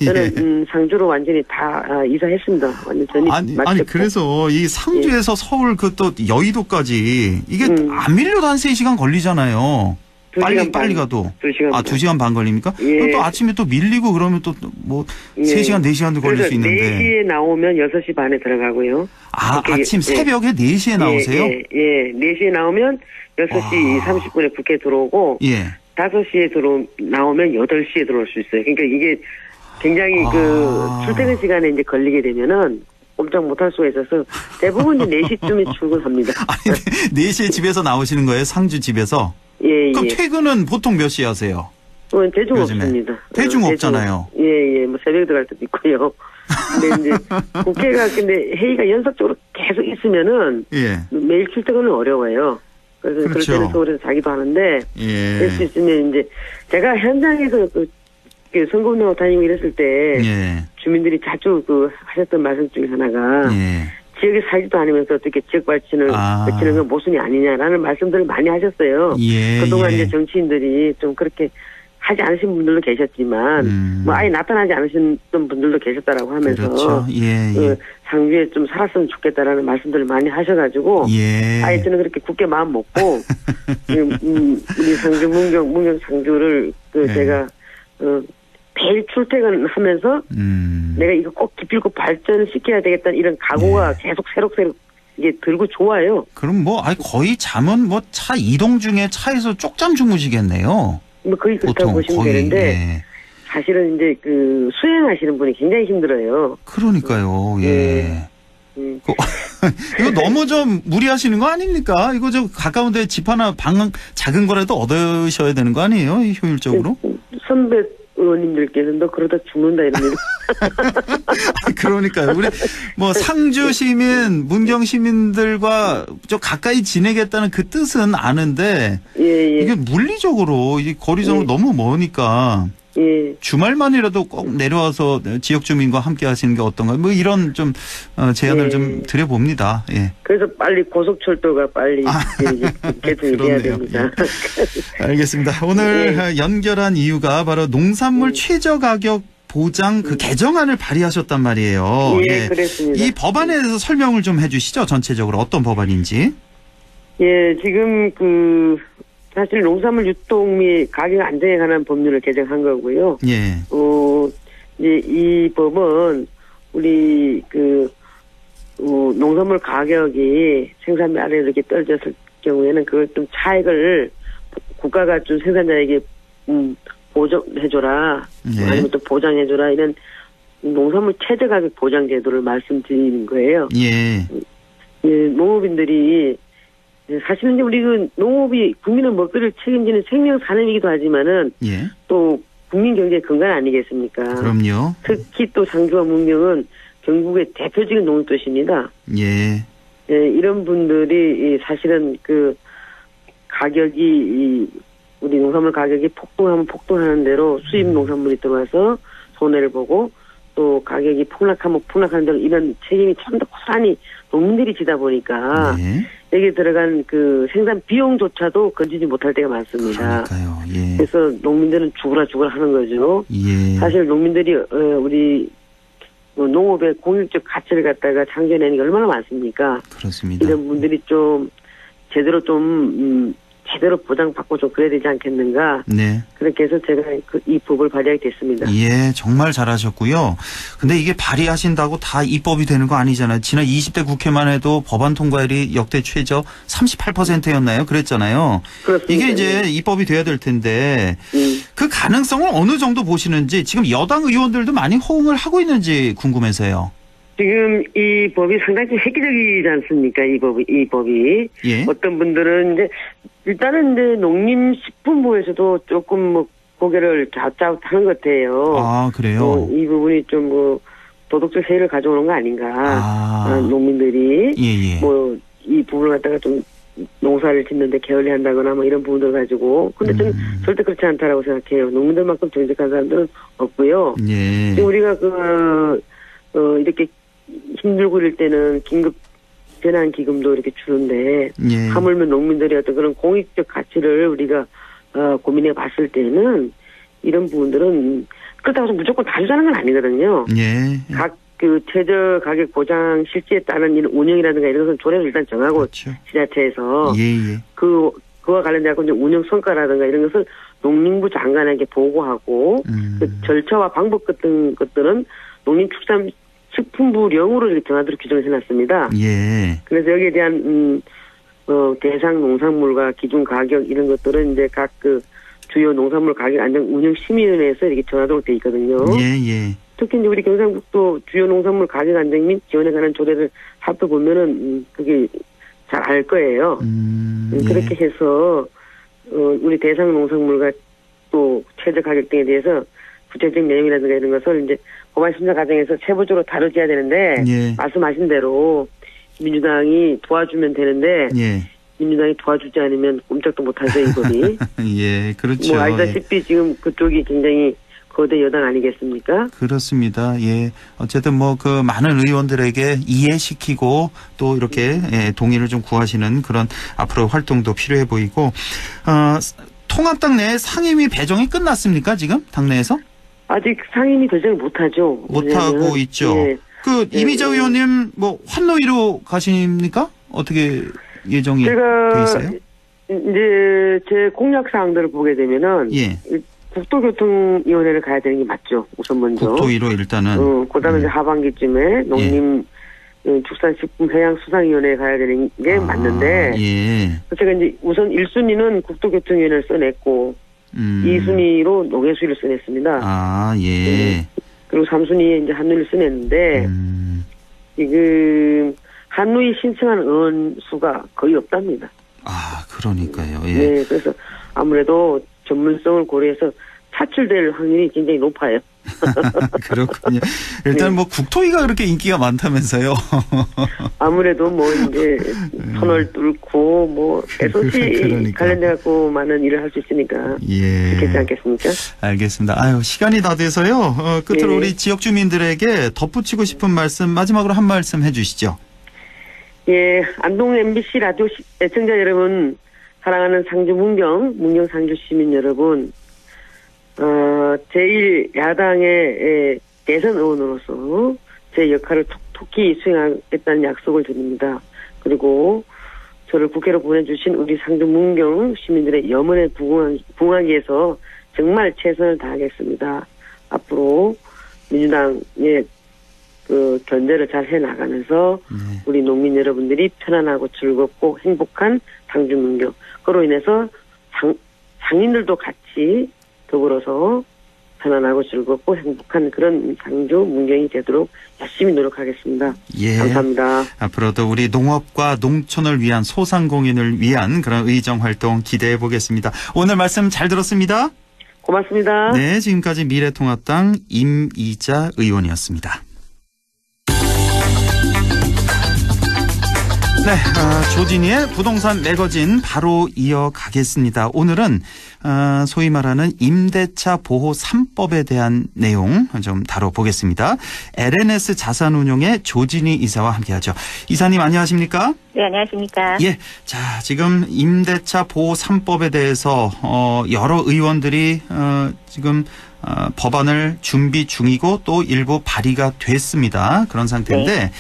예. 저는 상주로 완전히 다 이사했습니다. 완전 전이 아니 그래서 이 상주에서 서울 그 또 여의도까지 이게 안 밀려도 한 3시간 걸리잖아요. 빨리 가도. 2시간 반. 2시간 반 걸립니까? 그럼 또 아침에 또 밀리고 그러면 또 뭐 3시간, 4시간도 걸릴 수 있는데. 4시에 나오면 6시 반에 들어가고요. 아침 새벽에 4시에 나오세요? 예. 4시에 나오면 6시 30분에 국회 들어오고. 5시에 나오면 8시에 들어올 수 있어요. 그러니까 이게 굉장히 출퇴근 시간에 이제 걸리게 되면은 꼼짝 못할 수가 있어서 대부분 이제 4시쯤에 출근합니다. 아니, 4시에 집에서 나오시는 거예요? 상주 집에서? 예. 그럼 퇴근은 보통 몇 시에 하세요? 대중 없습니다. 대중 없잖아요. 예. 뭐 새벽에 들어갈 때도 있고요. 근데 이제 국회가 근데 회의가 연속적으로 계속 있으면은 매일 출퇴근은 어려워요. 그래서 그럴 그렇죠. 때는 서울에서 자기도 하는데 예. 될 수 있으면 이제 제가 현장에서 그 선거운동하고 다니고 이랬을 때 예. 주민들이 자주 하셨던 말씀 중에 하나가 예. 지역에 살지도 않으면서 어떻게 지역 발전을 외치는 건 모순이 아니냐라는 말씀들을 많이 하셨어요. 예. 그동안 예. 이제 정치인들이 좀 그렇게 하지 않으신 분들도 계셨지만 뭐 아예 나타나지 않으셨던 분들도 계셨다라고 하면서 그렇죠. 예. 예. 상주에 좀 살았으면 좋겠다라는 말씀들을 많이 하셔가지고 예. 아예 저는 그렇게 굳게 마음 먹고 우리 상주 문경 상주를 예. 제가 매일 출퇴근하면서 내가 이거 꼭 기필코 발전시켜야 되겠다는 이런 각오가 계속 새록새록 이게 들고 좋아요. 그럼 거의 잠은 차 이동 중에 차에서 쪽잠 주무시겠네요. 거의 그렇다고 보시면 거의, 되는데 예. 사실은 이제 수행하시는 분이 굉장히 힘들어요. 그러니까요. 예. 이거 너무 좀 무리하시는 거 아닙니까? 이거 가까운 데 집 하나 방 작은 거라도 얻으셔야 되는 거 아니에요? 효율적으로? 선배 의원님들께서는 너 그러다 죽는다 이러면 그러니까요. 우리 상주 시민, 문경 시민들과 좀 가까이 지내겠다는 그 뜻은 아는데 이게 물리적으로 이 거리적으로 너무 머니까 주말만이라도 꼭 내려와서 지역 주민과 함께 하시는 게 어떤가 이런 좀 제안을 좀 드려봅니다. 예. 그래서 빨리 고속철도가 빨리 개통이 돼야 됩니다. 알겠습니다. 오늘 연결한 이유가 바로 농산물 최저 가격 보장 개정안을 발의하셨단 말이에요. 예, 그렇습니다. 이 법안에 대해서 설명을 좀 해주시죠. 전체적으로 어떤 법안인지. 예, 지금 사실 농산물 유통 및 가격 안정에 관한 법률을 개정한 거고요. 예. 이제 이 법은 우리 농산물 가격이 생산비 아래로 이렇게 떨어졌을 경우에는 그걸 좀 차익을 국가가 좀 생산자에게 보조해줘라. 아니면 또 보장해줘라. 이런 농산물 최저 가격 보장 제도를 말씀드리는 거예요. 예. 농업인들이 사실은 이제 우리 농업이 국민의 먹거리를 책임지는 생명 산업이기도 하지만은 또 국민 경제의 근간 아니겠습니까? 그럼요. 특히 또 상주와 문경은 경북의 대표적인 농업도시입니다. 예. 이런 분들이 사실은 가격이 우리 농산물 가격이 폭등하면 폭등하는 대로 수입 농산물이 들어와서 손해를 보고 또 가격이 폭락하면 폭락하는 대로 이런 책임이 참 더 고스란히 농민들이 지다 보니까 여기 들어간 생산 비용조차도 건지지 못할 때가 많습니다. 그러니까요. 예. 그래서 농민들은 죽으라 하는 거죠. 예. 사실 농민들이 우리 농업의 공익적 가치를 갖다가 창조해내는 게 얼마나 많습니까? 그렇습니다. 이런 분들이 좀 제대로 제대로 보장받고 좀 그래야 되지 않겠는가. 네. 그렇게 해서 제가 이 법을 발의하게 됐습니다. 예, 정말 잘하셨고요. 근데 이게 발의하신다고 다 입법이 되는 거 아니잖아요. 지난 20대 국회만 해도 법안 통과율이 역대 최저 38%였나요? 그랬잖아요. 그렇습니다. 이게 이제 입법이 돼야 될 텐데 그 가능성을 어느 정도 보시는지 지금 여당 의원들도 많이 호응을 하고 있는지 궁금해서요. 지금 이 법이 상당히 획기적이지 않습니까? 이 법이. 예. 어떤 분들은 일단은 농림식품부에서도 조금 고개를 갸웃갸웃하는 것 같아요. 아, 그래요? 이 부분이 좀 도덕적 해이를 가져오는 거 아닌가. 농민들이. 예. 이 부분을 갖다가 좀 농사를 짓는데 게을리 한다거나 이런 부분들 가지고. 근데 저는 절대 그렇지 않다라고 생각해요. 농민들만큼 정직한 사람들은 없고요. 예. 지금 우리가 이렇게 힘들고 이럴 때는 긴급 재난기금도 이렇게 주는데 하물며 농민들이 어떤 그런 공익적 가치를 우리가 고민해 봤을 때는 이런 부분들은 그렇다고 해서 무조건 다 주자는 건 아니거든요. 각 최저 가격 보장 실지에 따른 이런 운영이라든가 이런 것은 조례를 일단 정하고 그렇죠. 지자체에서 예. 그와 관련돼서 이제 운영 성과라든가 이런 것을 농림부 장관에게 보고하고 절차와 방법 같은 것들은 농림축산식품부령으로 이렇게 정하도록 규정을 해놨습니다. 예. 그래서 여기에 대한 대상 농산물과 기준 가격 이런 것들은 이제 각 주요 농산물 가격 안정 운영 심의위원회에서 이렇게 정하도록 돼 있거든요. 예. 특히 이제 우리 경상북도 주요 농산물 가격 안정 및 지원에 관한 조례를 살펴보면은 그게 잘 알 거예요. 그렇게 해서 우리 대상 농산물과 또 최저 가격 등에 대해서 구체적 내용이라든가 이런 것을 이제 법안 심사 과정에서 세부적으로 다뤄져야 되는데 말씀하신 대로 민주당이 도와주면 되는데 민주당이 도와주지 않으면 꼼짝도 못하죠, 이거니. 예, 그렇죠. 뭐 알다시피 지금 그쪽이 굉장히 거대 여당 아니겠습니까? 그렇습니다. 예. 어쨌든 뭐 그 많은 의원들에게 이해시키고 또 이렇게 예, 동의를 좀 구하시는 그런 앞으로 활동도 필요해 보이고, 통합당 내 상임위 배정이 끝났습니까, 지금? 당내에서? 아직 상임위 배정을 못하죠. 못하고 있죠. 예. 그 이미자 의원님 뭐 환노위로 가십니까? 어떻게 예정이 돼 있어요? 이제 제 공약 사항들을 보게 되면은 예. 국토교통위원회를 가야 되는 게 맞죠. 우선 먼저. 국토위로 일단은. 그다음에 이제 하반기쯤에 농림 축산식품해양수산위원회에 가야 되는 게 맞는데. 예. 제가 이제 우선 1순위는 국토교통위원회를 써냈고 2순위로 농해수위를 써냈습니다. 아, 예. 그리고 3순위에 이제 한누이를 써냈는데 지금 한누이 신청한 의원 수가 거의 없답니다. 아, 그러니까요. 예. 네, 그래서 아무래도 전문성을 고려해서 차출될 확률이 굉장히 높아요. 그렇군요. 일단 뭐 국토위가 그렇게 인기가 많다면서요. 아무래도 뭐 이제 터널 뚫고 뭐 SOC 관련돼 갖고 많은 일을 할 수 있으니까 예. 좋겠지 않겠습니까? 알겠습니다. 아유, 시간이 다 돼서요. 끝으로 예. 우리 지역 주민들에게 덧붙이고 싶은 말씀 마지막으로 한 말씀 해주시죠. 예, 안동 MBC 라디오 애청자 여러분, 사랑하는 상주 문경 상주 시민 여러분, 제1야당의 대선 의원으로서 제 역할을 톡톡히 수행하겠다는 약속을 드립니다. 그리고 저를 국회로 보내주신 우리 상주 문경 시민들의 염원에 부응하기 위해서 정말 최선을 다하겠습니다. 앞으로 민주당의 그 견제를 잘 해나가면서 우리 농민 여러분들이 편안하고 즐겁고 행복한 상주 문경, 그로 인해서 상인들도 같이 더불어서 편안하고 즐겁고 행복한 그런 상주 문경이 되도록 열심히 노력하겠습니다. 예. 감사합니다. 앞으로도 우리 농업과 농촌을 위한 소상공인을 위한 그런 의정 활동 기대해 보겠습니다. 오늘 말씀 잘 들었습니다. 고맙습니다. 네, 지금까지 미래통합당 임이자 의원이었습니다. 네, 조진희의 부동산 매거진 바로 이어가겠습니다. 오늘은 소위 말하는 임대차 보호 3법에 대한 내용 좀 다뤄보겠습니다. LNS 자산운용의 조진희 이사와 함께하죠. 이사님 안녕하십니까? 네, 안녕하십니까? 예, 자 지금 임대차 보호 3법에 대해서 여러 의원들이 지금 법안을 준비 중이고 또 일부 발의가 됐습니다. 그런 상태인데. 네.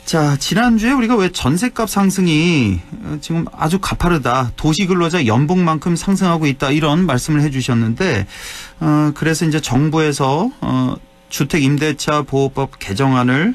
자, 지난주에 우리가 왜 전셋값 상승이 지금 아주 가파르다. 도시근로자 연봉만큼 상승하고 있다. 이런 말씀을 해 주셨는데, 그래서 이제 정부에서, 주택임대차 보호법 개정안을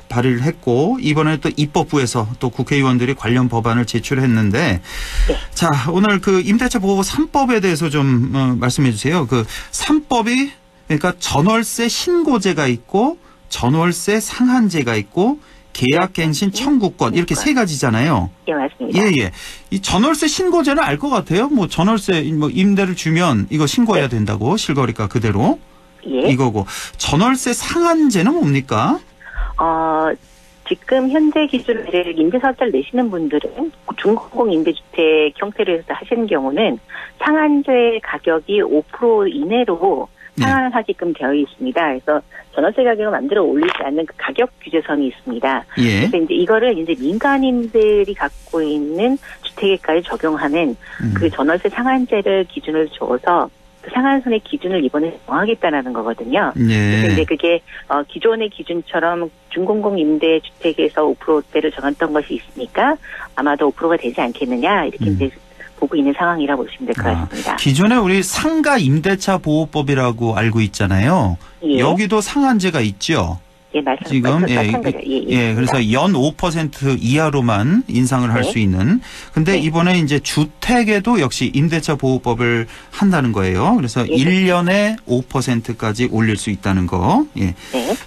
발의를 했고, 이번에 또 입법부에서 또 국회의원들이 관련 법안을 제출했는데, 네. 자, 오늘 그 임대차 보호법 3법에 대해서 좀 말씀해 주세요. 그 3법이, 그러니까 전월세 신고제가 있고, 전월세 상한제가 있고, 계약갱신 청구권 이렇게 세 가지잖아요. 예, 맞습니다. 예. 이 전월세 신고제는 알 것 같아요. 뭐 전월세 뭐 임대를 주면 이거 신고해야 된다고 실거래가 그대로. 예. 이거고 전월세 상한제는 뭡니까? 지금 현재 기준으로 임대사업자를 내시는 분들은 중공공 임대주택 형태로 해서 하시는 경우는 상한제 가격이 5% 이내로 상한하게끔 되어 있습니다. 그래서 전월세 가격을 만들어 올리지 않는 그 가격 규제선이 있습니다. 예. 그래서 이제 이거를 이제 민간인들이 갖고 있는 주택에까지 적용하는 그 전월세 상한제를 기준으로 줘서 그 상한선의 기준을 이번에 정하겠다라는 거거든요. 예. 그래서 이제 그게 기존의 기준처럼 중공공 임대 주택에서 5%대를 정했던 것이 있으니까 아마도 5%가 되지 않겠느냐 이렇게 이제 보고 있는 상황이라 보시면 될 것 같습니다. 기존에 우리 상가 임대차 보호법이라고 알고 있잖아요. 예. 여기도 상한제가 있죠. 예, 맞습니다. 지금 예, 그래서 연 5% 이하로만 인상을 할 수 있는. 근데 이번에 이제 주택에도 역시 임대차 보호법을 한다는 거예요. 그래서 1년에 5%까지 올릴 수 있다는 거. 예.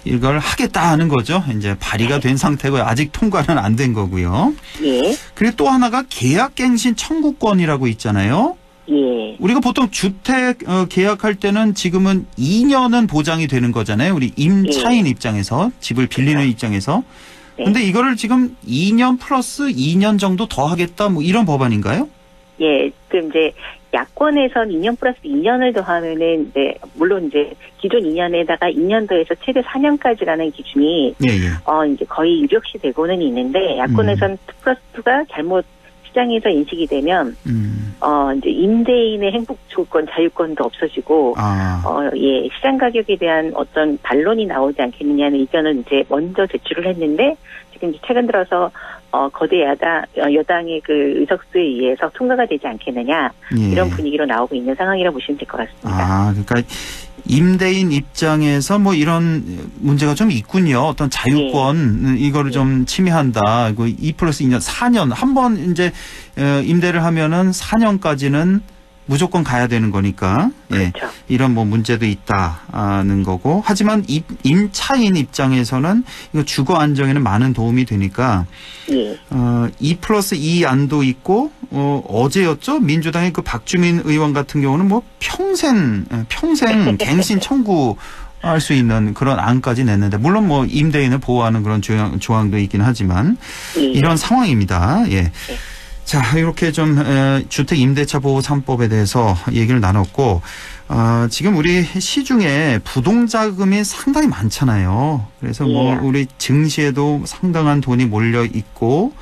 이걸 하겠다 하는 거죠. 이제 발의가 된 상태고요. 아직 통과는 안 된 거고요. 예. 그리고 또 하나가 계약갱신 청구권이라고 있잖아요. 예. 우리가 보통 주택 계약할 때는 지금은 2년은 보장이 되는 거잖아요. 우리 임차인 입장에서 집을 빌리는 입장에서. 네. 근데 이거를 지금 2년 플러스 2년 정도 더 하겠다 뭐 이런 법안인가요? 예, 그 이제 야권에선 2년 플러스 2년을 더하면은 이제 물론 이제 기존 2년에다가 2년 더해서 최대 4년까지라는 기준이 이제 거의 유력시 되고는 있는데 야권에선 2 플러스 2가 잘못 시장에서 인식이 되면 이제 임대인의 행복 조건 자유권도 없어지고 예, 시장 가격에 대한 어떤 반론이 나오지 않겠느냐는 의견을 이제 먼저 제출을 했는데 지금 이제 최근 들어서 거대 여당의 그 의석수에 의해서 통과가 되지 않겠느냐 이런 분위기로 나오고 있는 상황이라 보시면 될 것 같습니다. 그러니까 임대인 입장에서 뭐 이런 문제가 좀 있군요. 어떤 자유권 이거를 좀 침해한다. 2 플러스 2년 4년 한 번 이제 임대를 하면은 4년까지는 무조건 가야 되는 거니까 그렇죠. 이런 뭐 문제도 있다는 거고 하지만 임차인 입장에서는 이거 주거 안정에는 많은 도움이 되니까 2 플러스 2 안도 있고 어제였죠 민주당의 그 박주민 의원 같은 경우는 뭐 평생 갱신 청구 할 수 있는 그런 안까지 냈는데 물론 뭐 임대인을 보호하는 그런 조항도 있긴 하지만 이런 상황입니다. 예. 자, 이렇게 좀 주택 임대차 보호 3법에 대해서 얘기를 나눴고 지금 우리 시중에 부동자금이 상당히 많잖아요. 그래서 뭐 우리 증시에도 상당한 돈이 몰려 있고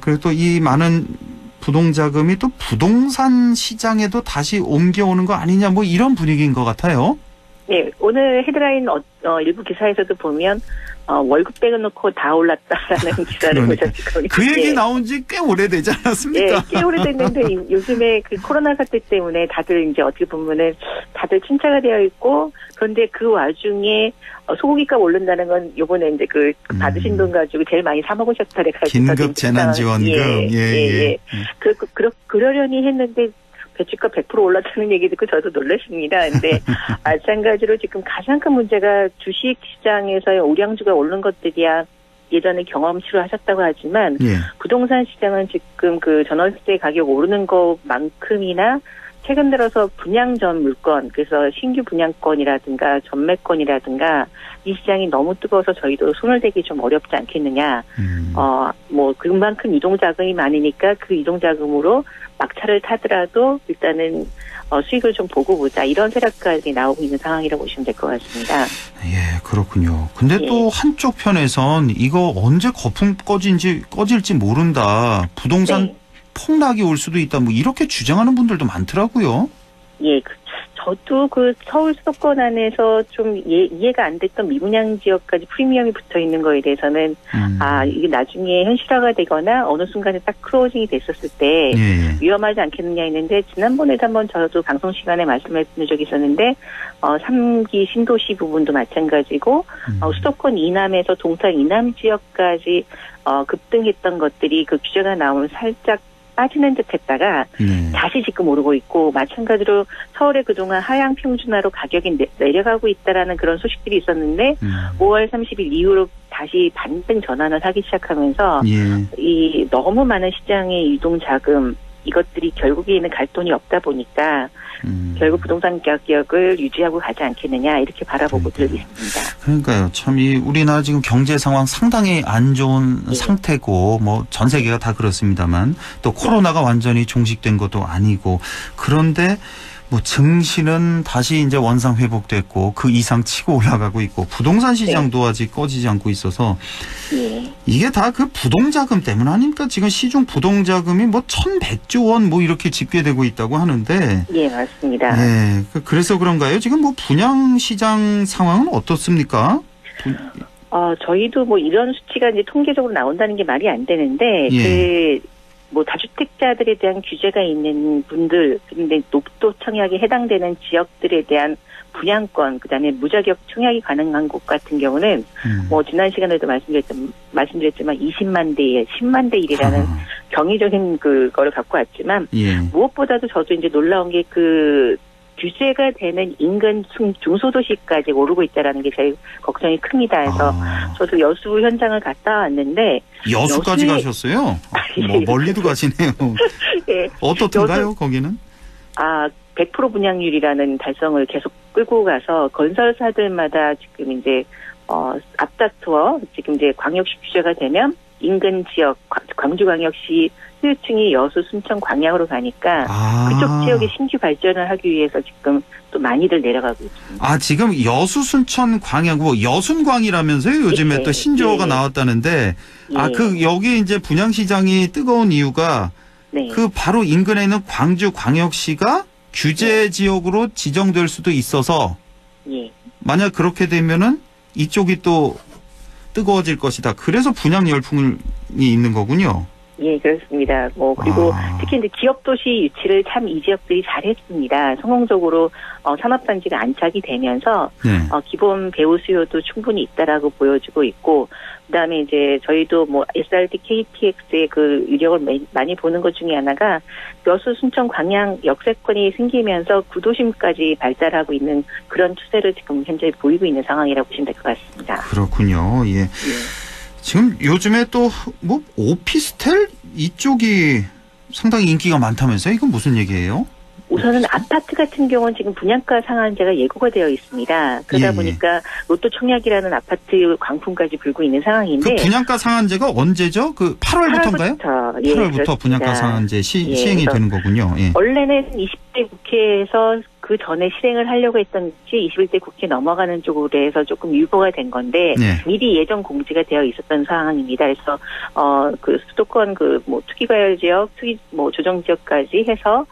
그리고 또 이 많은 부동자금이 또 부동산 시장에도 다시 옮겨오는 거 아니냐 뭐 이런 분위기인 것 같아요. 네, 오늘 헤드라인 일부 기사에서도 보면 월급 빼놓고 다 올랐다라는 기사를 보셨을 겁니다. 그 얘기 나온 지 꽤 오래되지 않았습니까? 예, 꽤 오래됐는데 요즘에 그 코로나 사태 때문에 다들 이제 어떻게 보면은 다들 침체가 되어 있고 그런데 그 와중에 소고기값 오른다는 건 요번에 이제 그 받으신 돈 가지고 제일 많이 사 먹으셨다 그래가지고 긴급 재난지원금 그러려니 했는데 배추값 100% 올랐다는 얘기 듣고 저도 놀랐습니다. 근데 마찬가지로 지금 가장 큰 문제가 주식 시장에서의 우량주가 오르는 것들이야 예전에 경험치로 하셨다고 하지만 부동산 시장은 지금 그 전월세 가격 오르는 것만큼이나 최근 들어서 분양 전 물건, 그래서 신규 분양권이라든가 전매권이라든가 이 시장이 너무 뜨거워서 저희도 손을 대기 좀 어렵지 않겠느냐. 뭐 그만큼 이동자금이 많으니까 그 이동자금으로 막차를 타더라도 일단은 수익을 좀 보고 보자. 이런 세력까지 나오고 있는 상황이라고 보시면 될 것 같습니다. 예, 그렇군요. 근데 또 한쪽 편에선 이거 언제 거품 꺼질지 모른다. 부동산 폭락이 올 수도 있다. 뭐 이렇게 주장하는 분들도 많더라고요. 예, 저도 그 서울 수도권 안에서 좀 이해가 안 됐던 미분양 지역까지 프리미엄이 붙어 있는 거에 대해서는 이게 나중에 현실화가 되거나 어느 순간에 딱 클로징이 됐었을 때 위험하지 않겠느냐 했는데 지난번에도 한번 저도 방송 시간에 말씀드린 적이 있었는데 3기 신도시 부분도 마찬가지고 수도권 이남에서 동탄 이남 지역까지 급등했던 것들이 그 규제가 나오면 살짝 빠지는 듯 했다가 다시 지금 오르고 있고 마찬가지로 서울의 그동안 하향 평준화로 가격이 내려가고 있다라는 그런 소식들이 있었는데 5월 30일 이후로 다시 반등 전환을 하기 시작하면서 이 너무 많은 시장의 유동 자금 이것들이 결국에는 갈 돈이 없다 보니까 결국 부동산 가격을 유지하고 가지 않겠느냐 이렇게 바라보고 들고 있습니다. 그러니까요. 참 이 우리나라 지금 경제 상황 상당히 안 좋은 상태고 뭐 전 세계가 다 그렇습니다만 또 코로나가 완전히 종식된 것도 아니고 그런데 뭐 증시는 다시 이제 원상 회복됐고 그 이상 치고 올라가고 있고 부동산 시장도 아직 꺼지지 않고 있어서 이게 다 그 부동자금 때문 아닙니까? 지금 시중 부동자금이 뭐 1,100조 원 뭐 이렇게 집계되고 있다고 하는데. 예, 맞습니다. 네, 그래서 그런가요? 지금 뭐 분양 시장 상황은 어떻습니까? 저희도 뭐 이런 수치가 이제 통계적으로 나온다는 게 말이 안 되는데 뭐 다주택자들에 대한 규제가 있는 분들, 근데 녹도 청약에 해당되는 지역들에 대한 분양권, 그다음에 무자격 청약이 가능한 곳 같은 경우는 뭐 지난 시간에도 말씀드렸지만 20만 대 1, 10만 대 1이라는 경이적인 그거를 갖고 왔지만 무엇보다도 저도 이제 놀라운 게 그 규제가 되는 인근 중소도시까지 오르고 있다라는 게 제일 걱정이 큽니다. 해서 저도 여수 현장을 갔다 왔는데 여수까지 가셨어요? 뭐 멀리도 가시네요. 어떻던가요, 거기는? 100% 분양률이라는 달성을 계속 끌고 가서 건설사들마다 지금 이제 앞다투어 지금 이제 광역시 규제가 되면 인근 지역 광주광역시 소유층이 여수, 순천, 광양으로 가니까 그쪽 지역의 신규 발전을 하기 위해서 지금 또 많이들 내려가고 있습니다. 지금 여수, 순천, 광양, 뭐 여순광이라면서요? 요즘에 예, 또 신조어가 나왔다는데, 예. 여기 이제 분양시장이 뜨거운 이유가 네. 그 바로 인근에 있는 광주광역시가 규제 지역으로 지정될 수도 있어서 예. 만약 그렇게 되면은 이쪽이 또 뜨거워질 것이다. 그래서 분양 열풍이 있는 거군요. 예, 그렇습니다. 그리고 특히 이제 기업 도시 유치를 참 이 지역들이 잘했습니다. 성공적으로 산업단지가 안착이 되면서 기본 배우 수요도 충분히 있다라고 보여지고 있고, 그다음에 이제 저희도 SRT, KTX의 그 위력을 많이 보는 것 중에 하나가 여수, 순천, 광양 역세권이 생기면서 구도심까지 발달하고 있는 그런 추세를 지금 현재 보이고 있는 상황이라고 보시면 될 것 같습니다. 그렇군요. 예. 지금 요즘에 또 오피스텔 이쪽이 상당히 인기가 많다면서요? 이건 무슨 얘기예요? 우선은 아파트 같은 경우는 지금 분양가 상한제가 예고가 되어 있습니다. 그러다 보니까 로또 청약이라는 아파트 광풍까지 불고 있는 상황인데. 그 분양가 상한제가 언제죠? 그 8월부터인가요? 8월부터 분양가 상한제 시행이 되는 거군요. 예. 원래는 20대 국회에서 그 전에 실행을 하려고 했던 것이 21대 국회 넘어가는 쪽으로 해서 조금 유보가 된 건데 미리 예정 공지가 되어 있었던 상황입니다. 그래서 그 수도권 투기과열 지역, 조정 지역까지 해서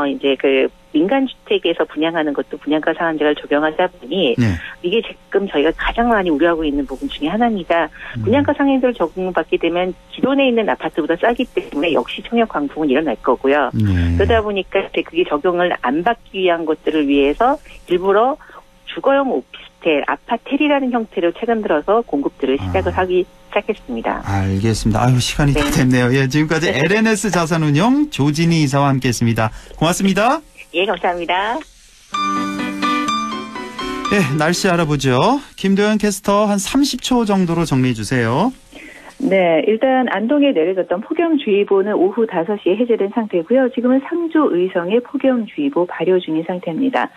이제 그 민간 주택에서 분양하는 것도 분양가 상한제를 적용하다 보니 이게 지금 저희가 가장 많이 우려하고 있는 부분 중에 하나입니다. 분양가 상한제를 적용받게 되면 기존에 있는 아파트보다 싸기 때문에 역시 청약 광풍은 일어날 거고요. 그러다 보니까 그게 적용을 안 받기 위한 것들을 위해서 일부러 주거용 오피스텔, 아파텔이라는 형태로 최근 들어서 공급들을 시작했습니다. 알겠습니다. 아유, 시간이 다 됐네요. 예, 지금까지 LNS 자산운용 조진희 이사와 함께했습니다. 고맙습니다. 예, 감사합니다. 네, 날씨 알아보죠. 김도현 캐스터 한 30초 정도로 정리해 주세요. 네, 일단 안동에 내려졌던 폭염주의보는 오후 5시에 해제된 상태고요. 지금은 상주 의성에 폭염주의보 발효 중인 상태입니다.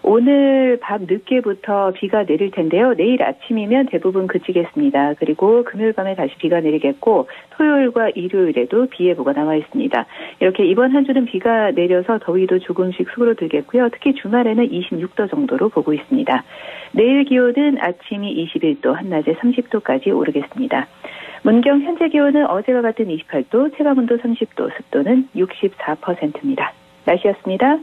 오늘 밤 늦게부터 비가 내릴 텐데요. 내일 아침이면 대부분 그치겠습니다. 그리고 금요일 밤에 다시 비가 내리겠고 토요일과 일요일에도 비 예보가 나와 있습니다. 이렇게 이번 한 주는 비가 내려서 더위도 조금씩 수그러들겠고요. 특히 주말에는 26도 정도로 보고 있습니다. 내일 기온은 아침이 21도, 한낮에 30도까지 오르겠습니다. 문경 현재 기온은 어제와 같은 28도, 체감온도 30도, 습도는 64%입니다. 날씨였습니다.